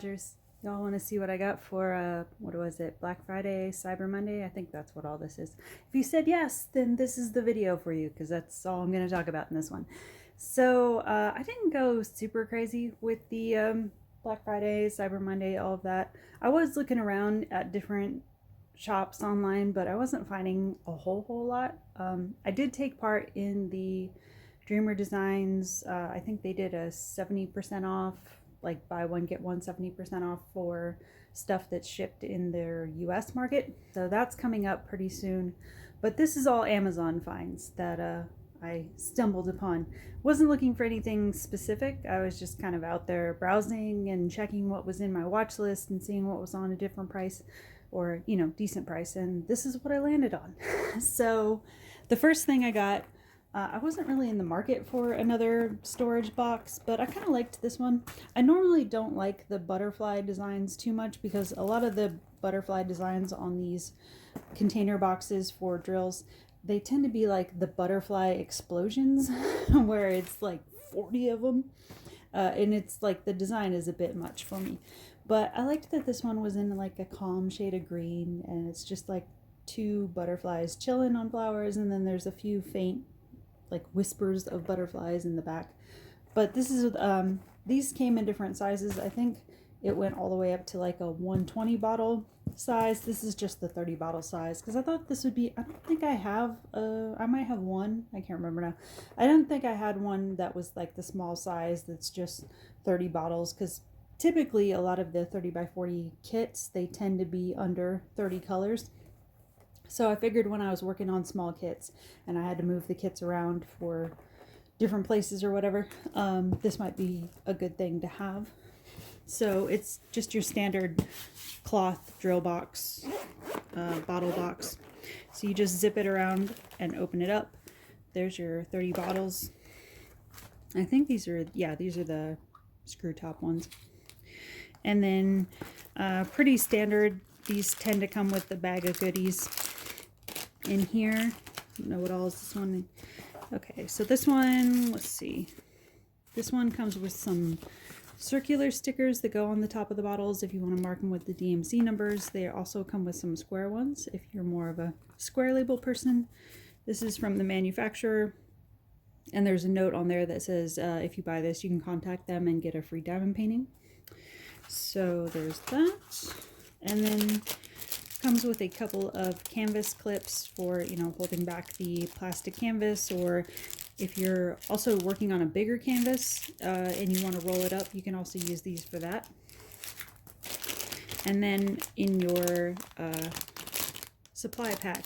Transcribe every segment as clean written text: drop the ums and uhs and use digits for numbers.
Dodgers. Y'all want to see what I got for, what was it, Black Friday, Cyber Monday? I think that's what all this is. If you said yes, then this is the video for you, because that's all I'm going to talk about in this one. So, I didn't go super crazy with the Black Friday, Cyber Monday, all of that. I was looking around at different shops online, but I wasn't finding a whole lot. I did take part in the Dreamer Designs. I think they did a 70% off, like buy one get one 70% off for stuff that's shipped in their US market. So that's coming up pretty soon. But this is all Amazon finds that I stumbled upon. Wasn't looking for anything specific. I was just kind of out there browsing and checking what was in my watch list and seeing what was on a different price or, you know, decent price. And this is what I landed on. So the first thing I got, I wasn't really in the market for another storage box, but I kind of liked this one. I normally don't like the butterfly designs too much because a lot of the butterfly designs on these container boxes for drills, they tend to be like the butterfly explosions where it's like 40 of them. And it's like the design is a bit much for me. But I liked that this one was in like a calm shade of green, and it's just like two butterflies chilling on flowers, and then there's a few faint like whispers of butterflies in the back. But this is these came in different sizes. I think it went all the way up to like a 120 bottle size. This is just the 30 bottle size because I thought this would be, I don't think I have I might have one, I can't remember now. I don't think I had one that was like the small size that's just 30 bottles, because typically a lot of the 30 by 40 kits, they tend to be under 30 colors. So I figured when I was working on small kits and I had to move the kits around for different places or whatever, this might be a good thing to have. So it's just your standard cloth drill box, bottle box. So you just zip it around and open it up. There's your 30 bottles. I think these are, yeah, these are the screw top ones. And then pretty standard, these tend to come with the bag of goodies in here. I don't know what all is this one. Okay, so this one, let's see. This one comes with some circular stickers that go on the top of the bottles if you want to mark them with the DMC numbers. They also come with some square ones if you're more of a square label person. This is from the manufacturer, and there's a note on there that says if you buy this, you can contact them and get a free diamond painting. So there's that. And then comes with a couple of canvas clips for, you know, holding back the plastic canvas, or if you're also working on a bigger canvas and you want to roll it up, you can also use these for that. And then in your supply pack,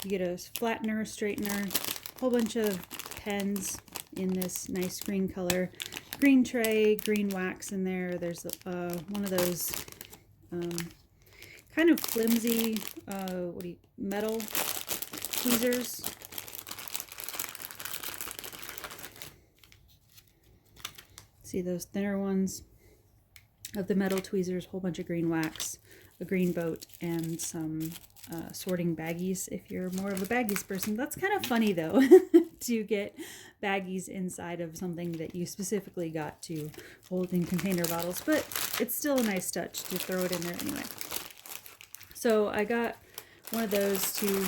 you get a flattener, straightener, a whole bunch of pens in this nice green color, green tray, green wax in there. There's one of those kind of flimsy metal tweezers. See those thinner ones of the metal tweezers, whole bunch of green wax, a green boat, and some sorting baggies if you're more of a baggies person. That's kind of funny though to get baggies inside of something that you specifically got to hold in container bottles, but it's still a nice touch to throw it in there anyway. So I got one of those to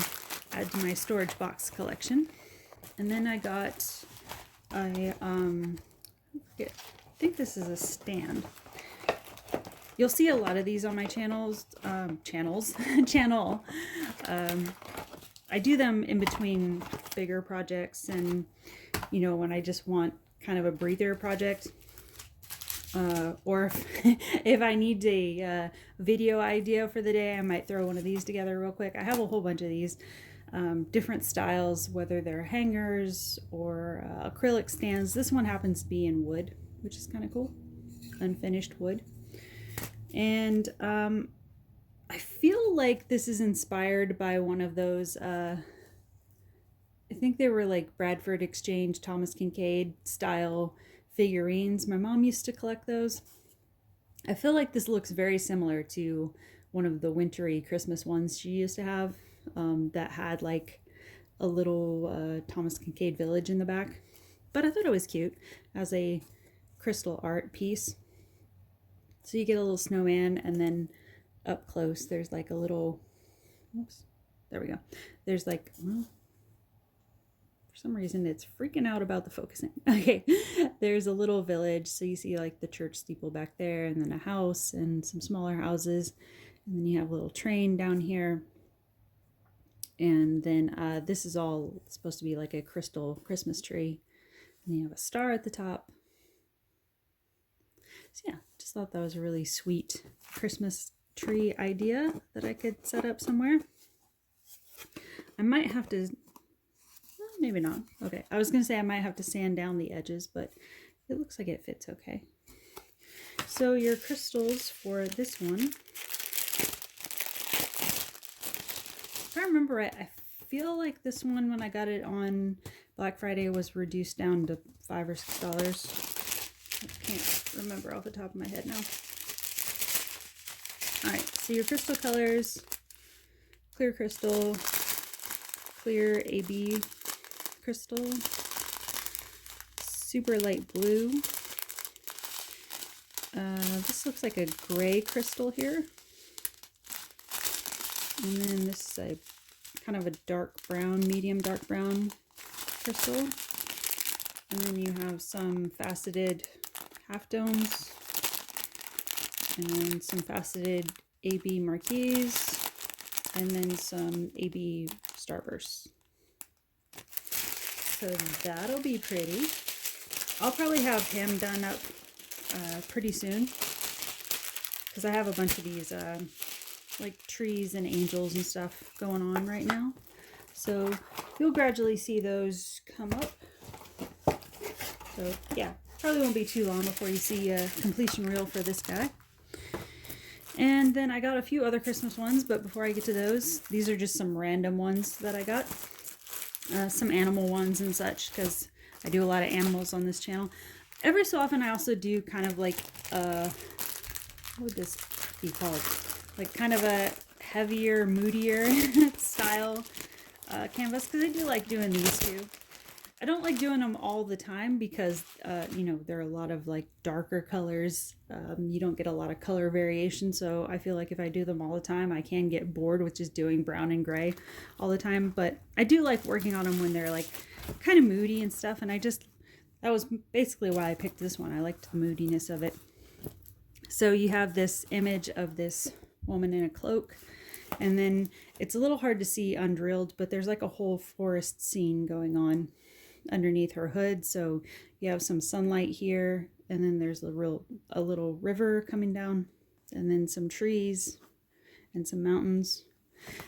add to my storage box collection. And then I got a, I think this is a stand. You'll see a lot of these on my channel. I do them in between bigger projects and, you know, when I just want kind of a breather project. Or if I need a video idea for the day, I might throw one of these together real quick. I have a whole bunch of these, different styles, whether they're hangers or acrylic stands. This one happens to be in wood, which is kind of cool, unfinished wood. And I feel like this is inspired by one of those, I think they were like Bradford Exchange, Thomas Kincaid style figurines. My mom used to collect those. I feel like this looks very similar to one of the wintry Christmas ones she used to have, that had like a little Thomas Kincaid village in the back. But I thought it was cute as a crystal art piece. So you get a little snowman, and then up close there's like a little, oops, there we go. There's like, well, for some reason it's freaking out about the focusing. Okay, there's a little village, so you see like the church steeple back there, and then a house and some smaller houses, and then you have a little train down here. And then this is all supposed to be like a crystal Christmas tree. And you have a star at the top. So yeah, just thought that was a really sweet Christmas tree idea that I could set up somewhere. I might have to, well, maybe not. Okay, I was going to say I might have to sand down the edges, but it looks like it fits okay. So your crystals for this one, if I remember right, I feel like this one, when I got it on Black Friday, was reduced down to $5 or $6. I can't remember off the top of my head now. Alright, so your crystal colors: clear crystal, clear AB crystal, super light blue. This looks like a gray crystal here. And then this is a kind of a dark brown, medium dark brown crystal. And then you have some faceted half domes, and then some faceted AB marquees, and then some AB starbursts. So that'll be pretty. I'll probably have him done up pretty soon, because I have a bunch of these like trees and angels and stuff going on right now. So you'll gradually see those come up. So yeah, probably won't be too long before you see a completion reel for this guy. And then I got a few other Christmas ones, but before I get to those, these are just some random ones that I got. Some animal ones and such, because I do a lot of animals on this channel. Every so often I also do kind of like, what would this be called? Like kind of a heavier, moodier style canvas, because I do like doing these too. I don't like doing them all the time because, you know, there are a lot of like darker colors. You don't get a lot of color variation. So I feel like if I do them all the time, I can get bored with just doing brown and gray all the time. But I do like working on them when they're like kind of moody and stuff. And that was basically why I picked this one. I liked the moodiness of it. So you have this image of this woman in a cloak. And then it's a little hard to see undrilled, but there's like a whole forest scene going on underneath her hood. So you have some sunlight here, and then there's a little river coming down, and then some trees and some mountains.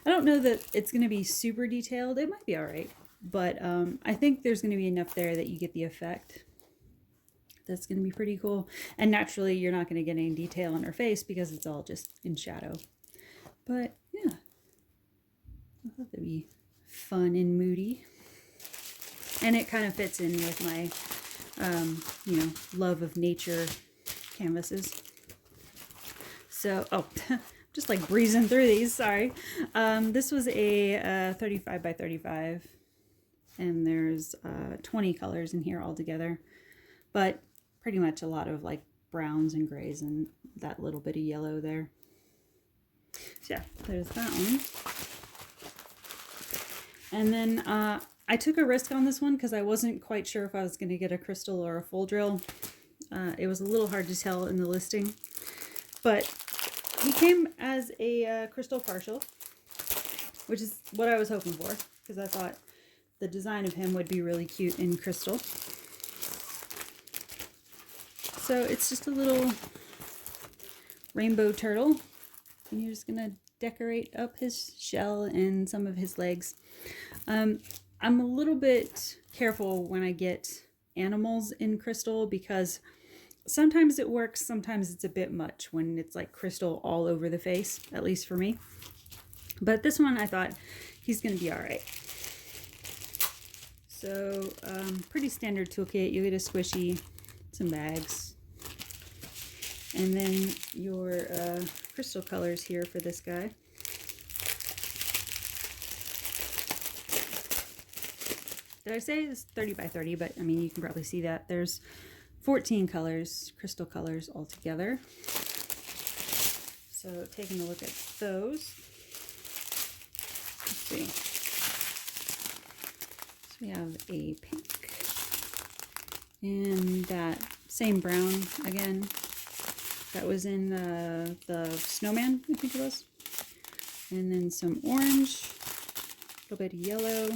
I don't know that it's going to be super detailed. It might be all right, but I think there's going to be enough there that you get the effect. That's going to be pretty cool. And naturally, you're not going to get any detail on her face because it's all just in shadow. But yeah, I thought that'd be fun and moody. And it kind of fits in with my, you know, love of nature canvases. So, oh, just like breezing through these, sorry. This was a 35 by 35, and there's 20 colors in here altogether, but pretty much a lot of like browns and grays and that little bit of yellow there. So yeah, there's that one. And then I took a risk on this one because I wasn't quite sure if I was going to get a crystal or a full drill. It was a little hard to tell in the listing, but he came as a crystal partial, which is what I was hoping for, because I thought the design of him would be really cute in crystal. So it's just a little rainbow turtle, and you're just going to decorate up his shell and some of his legs. I'm a little bit careful when I get animals in crystal because sometimes it works, sometimes it's a bit much when it's like crystal all over the face, at least for me. But this one I thought he's going to be all right. So pretty standard toolkit. You get a squishy, some bags, and then your crystal colors here for this guy. Did I say it's 30 by 30? But I mean, you can probably see that there's 14 colors, crystal colors altogether. So taking a look at those. Let's see. So we have a pink and that same brown again. That was in the snowman, I think it was. And then some orange, a little bit of yellow,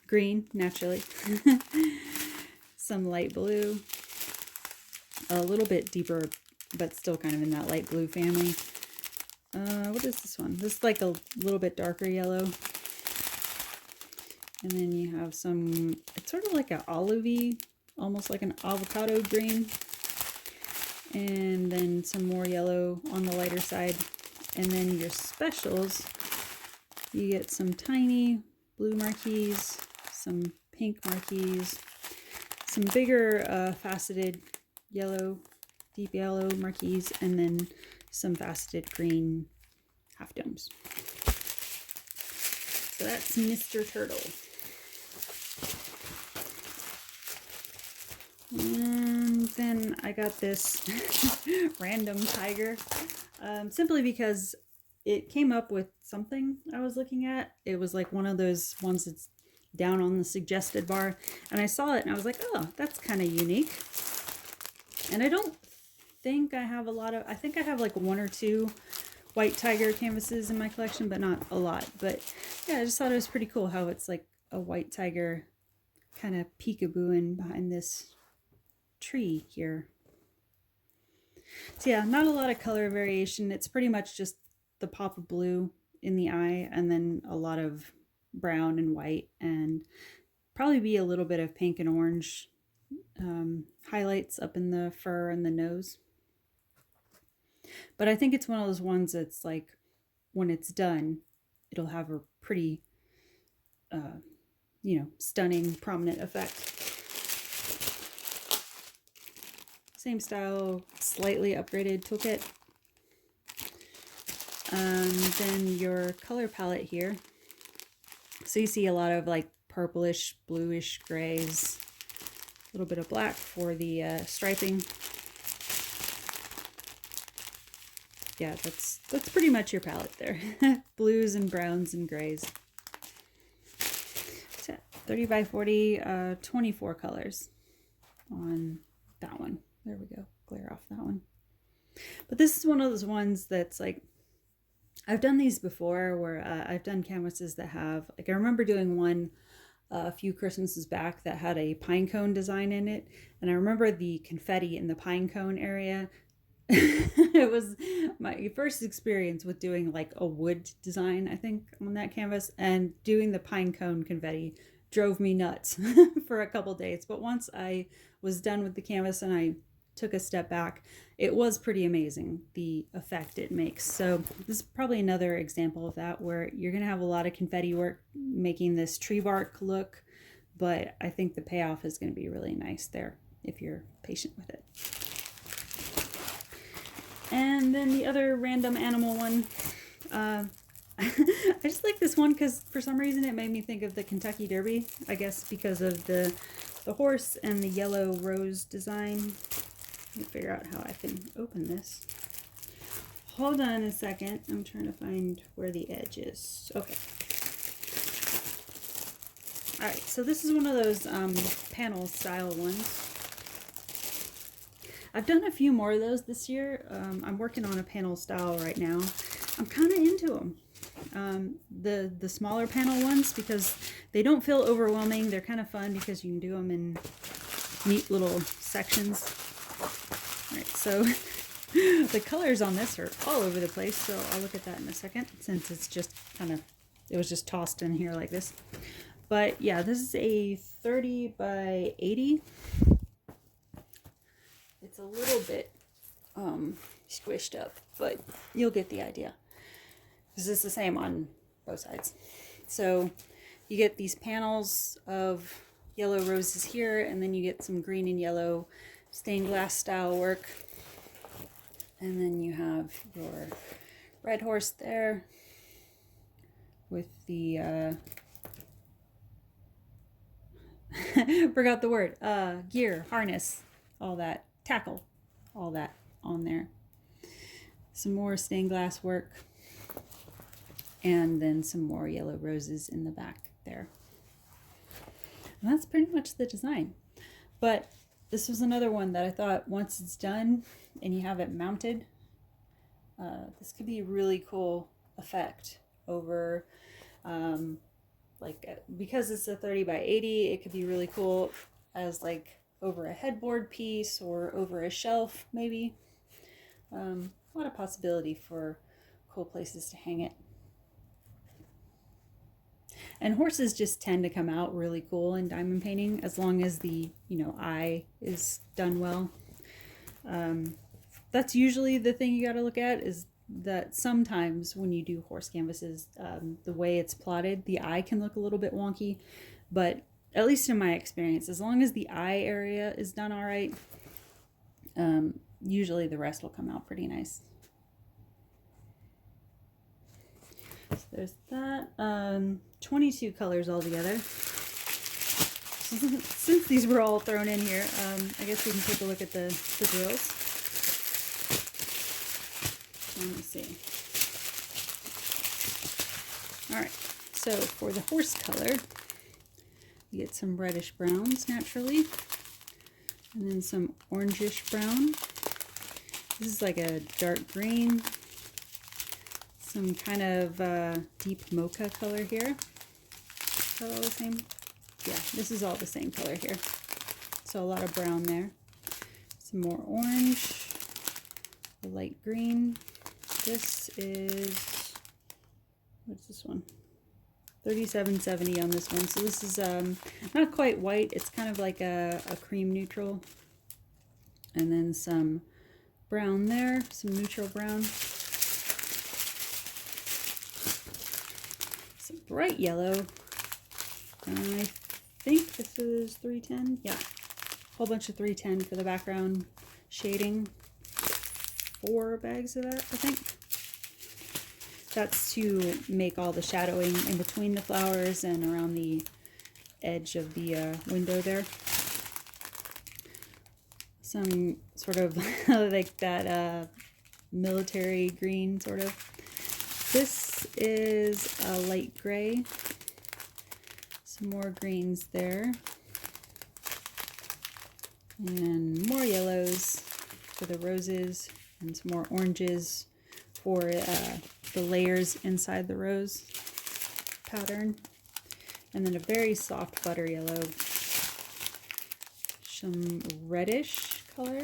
green, naturally. Some light blue, a little bit deeper, but still kind of in that light blue family. What is this one? This is like a little bit darker yellow. And then you have some, it's sort of like an olivey, almost like an avocado green. And then some more yellow on the lighter side. And then your specials, you get some tiny blue marquees, some pink marquees, some bigger faceted yellow, deep yellow marquees, and then some faceted green half domes. So that's Mr. Turtle. And then I got this random tiger, simply because it came up with something I was looking at. It was like one of those ones that's down on the suggested bar, and I saw it and I was like, oh, that's kind of unique. And I don't think I have a lot of, I think I have like one or two white tiger canvases in my collection, but not a lot. But yeah, I just thought it was pretty cool how it's like a white tiger kind of peekabooing behind this tree here. So yeah, not a lot of color variation. It's pretty much just the pop of blue in the eye and then a lot of brown and white, and probably be a little bit of pink and orange highlights up in the fur and the nose. But I think it's one of those ones that's like, when it's done, it'll have a pretty stunning, prominent effect. Same style, slightly upgraded toolkit. Then your color palette here. So you see a lot of like purplish, bluish grays, a little bit of black for the striping. Yeah, that's pretty much your palette there. Blues and browns and grays. So 30 by 40, 24 colors on that one. There we go. Glare off that one. But this is one of those ones that's like, I've done these before where I've done canvases that have, like, I remember doing one a few Christmases back that had a pine cone design in it. And I remember the confetti in the pine cone area. It was my first experience with doing like a wood design, I think, on that canvas, and doing the pine cone confetti drove me nuts for a couple days. But once I was done with the canvas and I took a step back, it was pretty amazing, the effect it makes. So this is probably another example of that, where you're going to have a lot of confetti work making this tree bark look, but I think the payoff is going to be really nice there if you're patient with it. And then the other random animal one, I just like this one because for some reason it made me think of the Kentucky Derby, I guess because of the horse and the yellow rose design. Let me figure out how I can open this. Hold on a second. I'm trying to find where the edge is. Okay. All right, so this is one of those panel style ones. I've done a few more of those this year. I'm working on a panel style right now. I'm kind of into them. The smaller panel ones, because they don't feel overwhelming. They're kind of fun because you can do them in neat little sections. All right, so the colors on this are all over the place, so I'll look at that in a second, since it's just it was just tossed in here like this. But yeah, this is a 30 by 80. It's a little bit squished up, but you'll get the idea. This is the same on both sides. So you get these panels of yellow roses here, and then you get some green and yellow stained glass style work. And then you have your red horse there with the forgot the word, gear, harness, all that, tackle, all that on there. some more stained glass work, and then some more yellow roses in the back there. And that's pretty much the design. But this was another one that I thought once it's done and you have it mounted, this could be a really cool effect over, because it's a 30 by 80, it could be really cool as like over a headboard piece or over a shelf maybe. A lot of possibility for cool places to hang it. And horses just tend to come out really cool in diamond painting as long as the, eye is done well. That's usually the thing you got to look at, is that sometimes when you do horse canvases, the way it's plotted, the eye can look a little bit wonky, but at least in my experience, as long as the eye area is done all right, usually the rest will come out pretty nice. So there's that. 22 colors altogether. Since these were all thrown in here, I guess we can take a look at the drills. Let me see. Alright, so for the horse color, you get some reddish browns naturally, and then some orangish brown. This is like a dark green, some kind of deep mocha color here. Is that all the same? Yeah, this is all the same color here. So a lot of brown there. Some more orange, a light green. This is, what's this one? 3770 on this one. So this is not quite white. It's kind of like a cream neutral. And then some brown there, some neutral brown. Some bright yellow. I think this is 310. Yeah, a whole bunch of 310 for the background shading. 4 bags of that, I think. That's to make all the shadowing in between the flowers and around the edge of the window there. Some sort of like that military green sort of. This is a light gray. Some more greens there. And more yellows for the roses, and some more oranges for the layers inside the rose pattern. And then a very soft butter yellow. Some reddish color.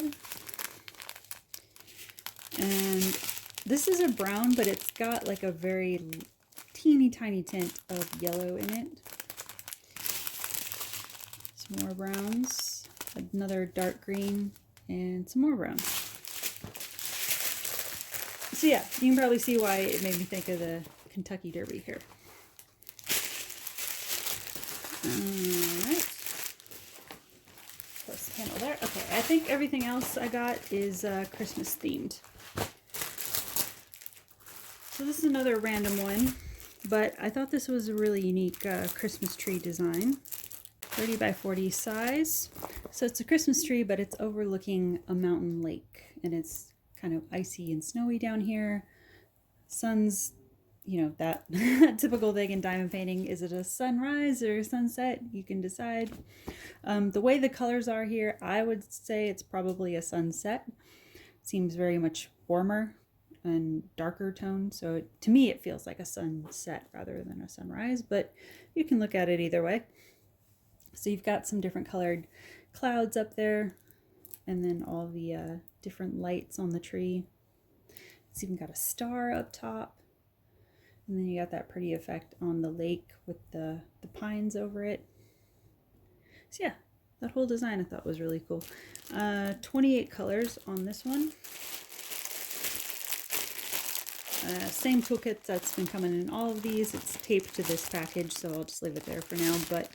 And this is a brown, but it's got like a very teeny tiny tint of yellow in it. Some more browns, another dark green, and some more brown. So yeah, you can probably see why it made me think of the Kentucky Derby here. Alright. Close the panel there. Okay, I think everything else I got is Christmas themed. So this is another random one, but I thought this was a really unique Christmas tree design. 30 by 40 size. So it's a Christmas tree, but it's overlooking a mountain lake, and it's kind of icy and snowy down here. Sun's, that typical thing in diamond painting. Is it a sunrise or a sunset? You can decide. The way the colors are here, I would say it's probably a sunset. Seems very much warmer and darker tone. So to me, it feels like a sunset rather than a sunrise, but you can look at it either way. So you've got some different colored clouds up there, and then all the different lights on the tree. It's even got a star up top, and then you got that pretty effect on the lake with the pines over it. So yeah, that whole design I thought was really cool. 28 colors on this one. Same toolkit that's been coming in all of these. It's taped to this package, so I'll just leave it there for now, but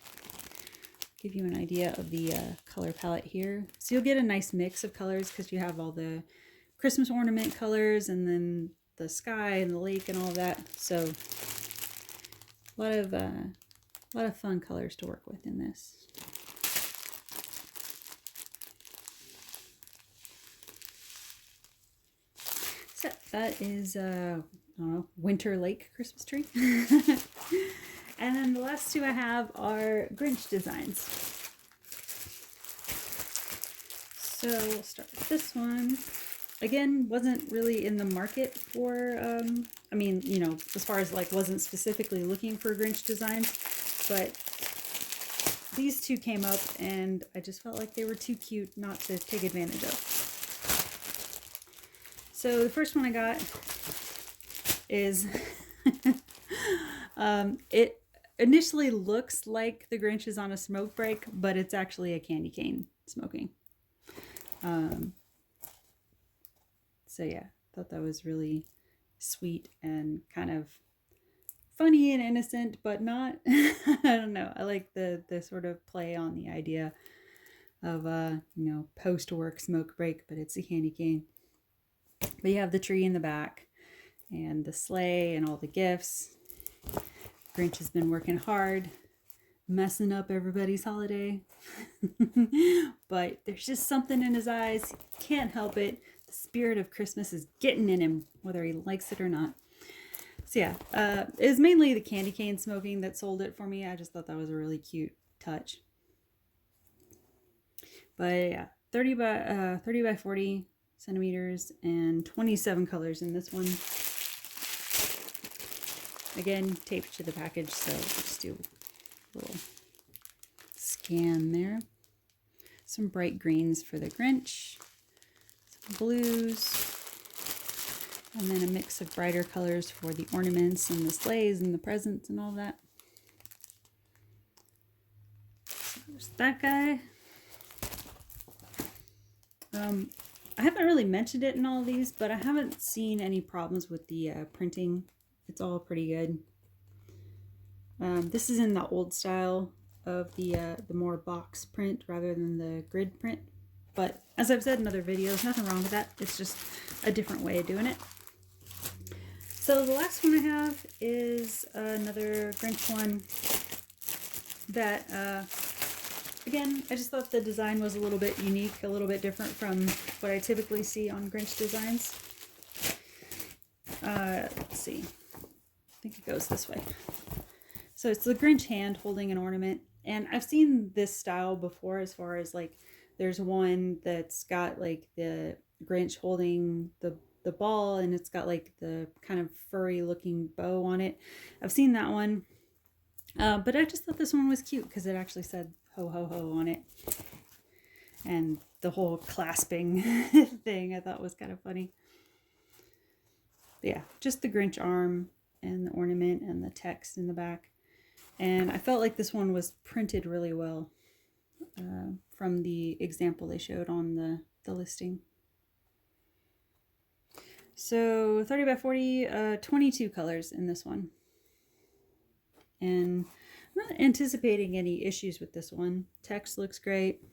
give you an idea of the color palette here. So you'll get a nice mix of colors because you have all the Christmas ornament colors and then the sky and the lake and all of that. So a lot of fun colors to work with in this. So that is I don't know, Winter Lake Christmas tree. And then the last two I have are Grinch designs. So we'll start with this one. Again, wasn't really in the market for, I mean, you know, as far as like wasn't specifically looking for Grinch designs, but these two came up and I just felt like they were too cute not to take advantage of. So the first one I got is, it initially looks like the Grinch is on a smoke break, but it's actually a candy cane smoking. So yeah, thought that was really sweet and kind of funny and innocent, but not, I don't know. I like the sort of play on the idea of, you know, post-work smoke break, but it's a candy cane. But you have the tree in the back and the sleigh and all the gifts. Grinch has been working hard, messing up everybody's holiday. But there's just something in his eyes. Can't help it. The spirit of Christmas is getting in him, whether he likes it or not. So yeah, it was mainly the candy cane smoking that sold it for me. I just thought that was a really cute touch. But yeah, 30 by 40 centimeters and 27 colors in this one. Again, taped to the package, so just do a little scan there. Some bright greens for the Grinch, some blues, and then a mix of brighter colors for the ornaments and the sleighs and the presents and all that. So there's that guy. I haven't really mentioned it in all of these, but I haven't seen any problems with the printing. It's all pretty good. This is in the old style of the more box print rather than the grid print. But as I've said in other videos, nothing wrong with that. It's just a different way of doing it. So the last one I have is another Grinch one that, again, I just thought the design was a little bit unique, a little bit different from what I typically see on Grinch designs. Let's see. I think it goes this way. So it's the Grinch hand holding an ornament. And I've seen this style before, as far as like, there's one that's got like the Grinch holding the ball, and it's got like the kind of furry looking bow on it. I've seen that one. But I just thought this one was cute because it actually said ho ho ho on it. And the whole clasping thing I thought was kind of funny. But yeah, just the Grinch arm and the ornament and the text in the back. And I felt like this one was printed really well from the example they showed on the listing. So 30 by 40, 22 colors in this one. And I'm not anticipating any issues with this one. Text looks great.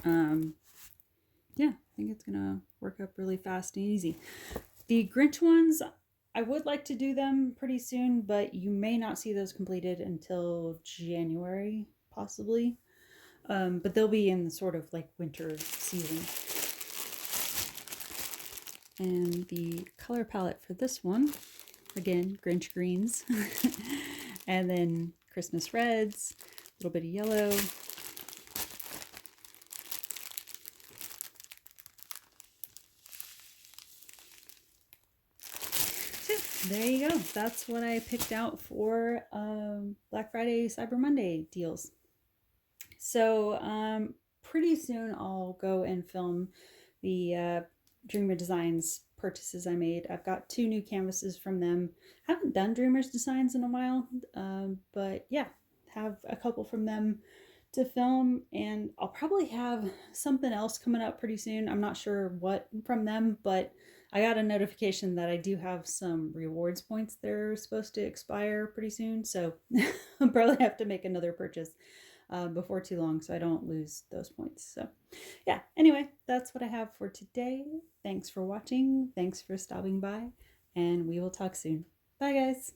Yeah, I think it's gonna work up really fast and easy. The Grinch ones, I would like to do them pretty soon, but you may not see those completed until January, possibly. But they'll be in the sort of like winter season. And the color palette for this one, again, Grinch greens, and then Christmas reds, a little bit of yellow. So there you go. That's what I picked out for Black Friday, Cyber Monday deals. So pretty soon I'll go and film the Dreamer Designs purchases I made. I've got 2 new canvases from them. Haven't done Dreamer's Designs in a while, but yeah, have a couple from them to film, and I'll probably have something else coming up pretty soon. I'm not sure what from them, but I got a notification that I do have some rewards points that are supposed to expire pretty soon, so I'll probably have to make another purchase before too long so I don't lose those points. So yeah, anyway, that's what I have for today. Thanks for watching. Thanks for stopping by, and we will talk soon. Bye, guys.